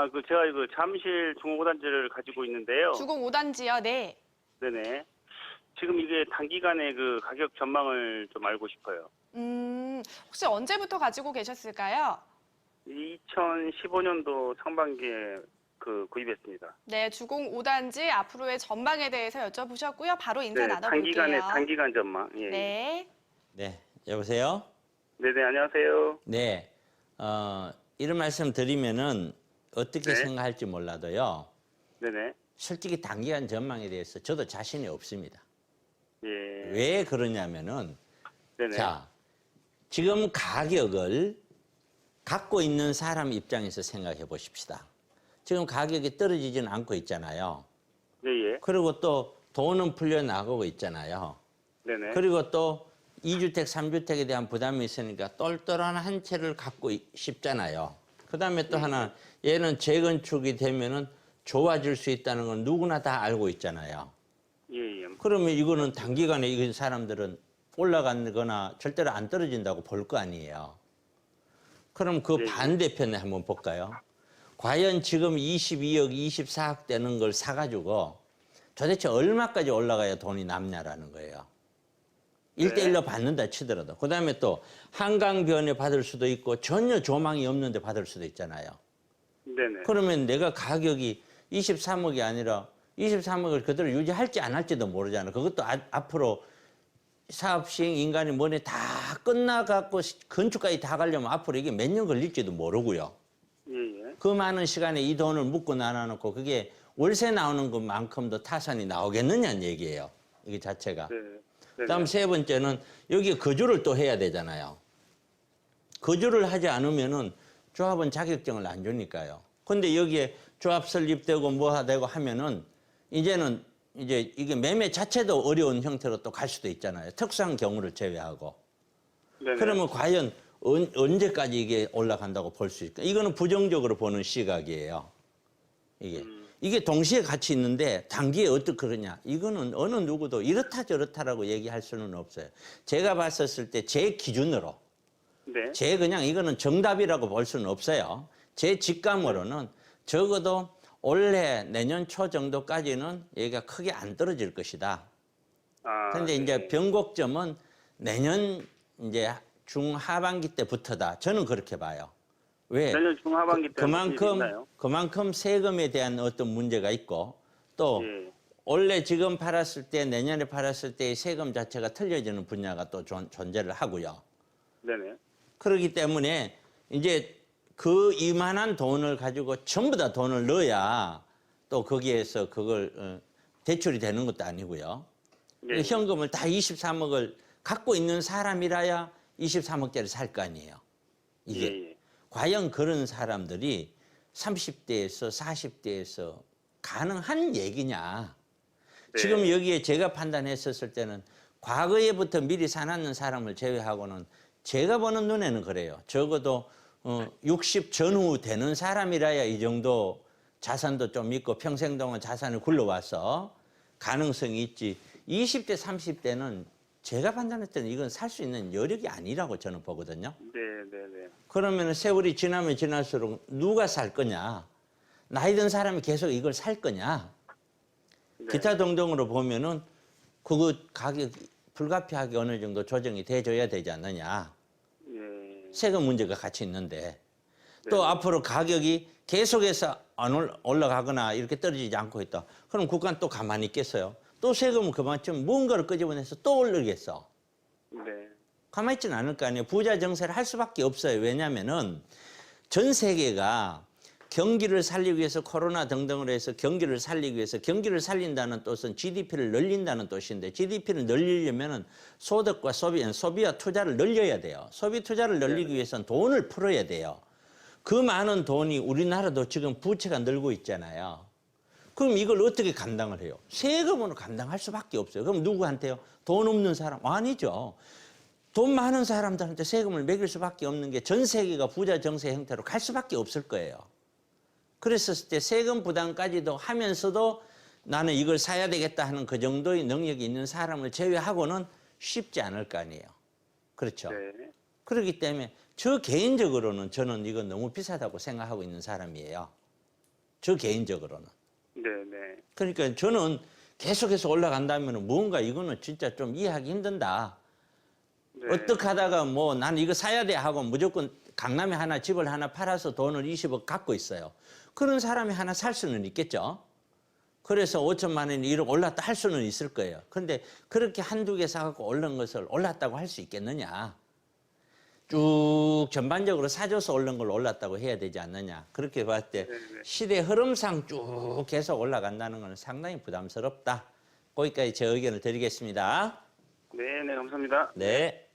제가 잠실 중공 5단지를 가지고 있는데요. 주공 5단지요. 네. 네네. 지금 이게 단기간에 가격 전망을 좀 알고 싶어요. 혹시 언제부터 가지고 계셨을까요? 2015년도 상반기에 구입했습니다. 네, 주공 5단지 앞으로의 전망에 대해서 여쭤보셨고요. 바로 인사 네, 나눠볼게요. 단기간 전망. 예, 예. 네. 네, 여보세요? 네네, 안녕하세요. 네, 이런 말씀 드리면은 어떻게 네. 생각할지 몰라도요. 네네. 솔직히 단기간 전망에 대해서 저도 자신이 없습니다. 예. 왜 그러냐면은, 네네. 자, 지금 가격을 갖고 있는 사람 입장에서 생각해 보십시다. 지금 가격이 떨어지지는 않고 있잖아요. 예, 예. 그리고 또 돈은 풀려나가고 있잖아요. 네네. 그리고 또 2주택, 3주택에 대한 부담이 있으니까 똘똘한 한 채를 갖고 싶잖아요. 그 다음에 또 하나, 얘는 재건축이 되면은 좋아질 수 있다는 건 누구나 다 알고 있잖아요. 예, 예. 그러면 이거는 단기간에 이 사람들은 올라가거나 절대로 안 떨어진다고 볼 거 아니에요. 그럼 그 예, 예. 반대편에 한번 볼까요? 과연 지금 22억, 24억 되는 걸 사가지고 도대체 얼마까지 올라가야 돈이 남냐라는 거예요. 1대1로 받는다 치더라도. 그 다음에 또 한강변에 받을 수도 있고 전혀 조망이 없는데 받을 수도 있잖아요. 네네. 그러면 내가 가격이 23억이 아니라 23억을 그대로 유지할지 안 할지도 모르잖아. 그것도 앞으로 사업 시행 인간이 뭐네 다 끝나갖고 건축까지 다 가려면 앞으로 이게 몇 년 걸릴지도 모르고요. 예, 예. 그 많은 시간에 이 돈을 묶고 나눠놓고 그게 월세 나오는 것만큼도 타산이 나오겠느냐는 얘기예요. 이게 자체가. 네. 그다음 세 번째는 여기에 거주를 또 해야 되잖아요. 거주를 하지 않으면은 조합은 자격증을 안 주니까요. 근데 여기에 조합 설립되고 뭐 되고 하면은 이제는 이제 이게 매매 자체도 어려운 형태로 또 갈 수도 있잖아요. 특수한 경우를 제외하고. 네네. 그러면 과연 언제까지 이게 올라간다고 볼 수 있을까? 이거는 부정적으로 보는 시각이에요. 이게 동시에 같이 있는데 단기에 어떻게 그러냐? 이거는 어느 누구도 이렇다 저렇다라고 얘기할 수는 없어요. 제가 봤었을 때 제 기준으로 네. 제 그냥 이거는 정답이라고 볼 수는 없어요. 제 직감으로는 적어도 올해 내년 초 정도까지는 얘가 크게 안 떨어질 것이다. 그런데 네. 이제 변곡점은 내년 이제 중하반기 때부터다. 저는 그렇게 봐요. 왜? 내년 중하반기 때 무슨 일이 있나요? 그만큼 세금에 대한 어떤 문제가 있고 또 예. 원래 지금 팔았을 때 내년에 팔았을 때의 세금 자체가 틀려지는 분야가 또 존재를 하고요. 네네. 그렇기 때문에 이제 그 이만한 돈을 가지고 전부 다 돈을 넣어야 또 거기에서 그걸 대출이 되는 것도 아니고요. 예. 현금을 다 23억을 갖고 있는 사람이라야 23억짜리 살 거 아니에요. 이게. 예. 과연 그런 사람들이 30대에서 40대에서 가능한 얘기냐. 네. 지금 여기에 제가 판단했었을 때는 과거에부터 미리 사놨는 사람을 제외하고는 제가 보는 눈에는 그래요. 적어도 60 전후 되는 사람이라야 이 정도 자산도 좀 있고 평생 동안 자산을 굴러와서 가능성이 있지. 20대, 30대는 제가 판단할 때는 이건 살 수 있는 여력이 아니라고 저는 보거든요. 네, 네, 네. 그러면 세월이 지나면 지날수록 누가 살 거냐? 나이 든 사람이 계속 이걸 살 거냐? 네. 기타 등등으로 보면은 그거 가격이 불가피하게 어느 정도 조정이 돼줘야 되지 않느냐. 예. 세금 문제가 같이 있는데 또 네. 앞으로 가격이 계속해서 안 올라가거나 이렇게 떨어지지 않고 있다. 그럼 국가는 또 가만히 있겠어요? 또 세금을 그만큼 뭔가를 끄집어내서 또 올리겠어. 네. 가만히 있지는 않을 거 아니에요. 부자 정세를 할 수밖에 없어요. 왜냐하면은 전 세계가 경기를 살리기 위해서 코로나 등등으로 해서 경기를 살리기 위해서 경기를 살린다는 뜻은 GDP를 늘린다는 뜻인데 GDP를 늘리려면은 소득과 소비와 투자를 늘려야 돼요. 소비 투자를 늘리기 위해서는 돈을 풀어야 돼요. 그 많은 돈이 우리나라도 지금 부채가 늘고 있잖아요. 그럼 이걸 어떻게 감당을 해요? 세금으로 감당할 수밖에 없어요. 그럼 누구한테요? 돈 없는 사람? 아니죠. 돈 많은 사람들한테 세금을 매길 수밖에 없는 게 전 세계가 부자 정세 형태로 갈 수밖에 없을 거예요. 그랬을 때 세금 부담까지도 하면서도 나는 이걸 사야 되겠다 하는 그 정도의 능력이 있는 사람을 제외하고는 쉽지 않을 거 아니에요. 그렇죠? 네. 그렇기 때문에 저 개인적으로는 저는 이건 너무 비싸다고 생각하고 있는 사람이에요. 저 개인적으로는. 네네. 그러니까 저는 계속해서 올라간다면 무언가 이거는 진짜 좀 이해하기 힘든다. 네. 어떻게 하다가 뭐 난 이거 사야 돼 하고 무조건 강남에 하나 집을 하나 팔아서 돈을 20억 갖고 있어요. 그런 사람이 하나 살 수는 있겠죠. 그래서 5천만 원이 1억 올랐다 할 수는 있을 거예요. 그런데 그렇게 한두 개 사갖고 오른 것을 올랐다고 할 수 있겠느냐. 쭉 전반적으로 사줘서 오른 걸 올랐다고 해야 되지 않느냐. 그렇게 봤을 때 네네. 시대 흐름상 쭉 계속 올라간다는 것은 상당히 부담스럽다. 거기까지 제 의견을 드리겠습니다. 네네, 감사합니다. 네.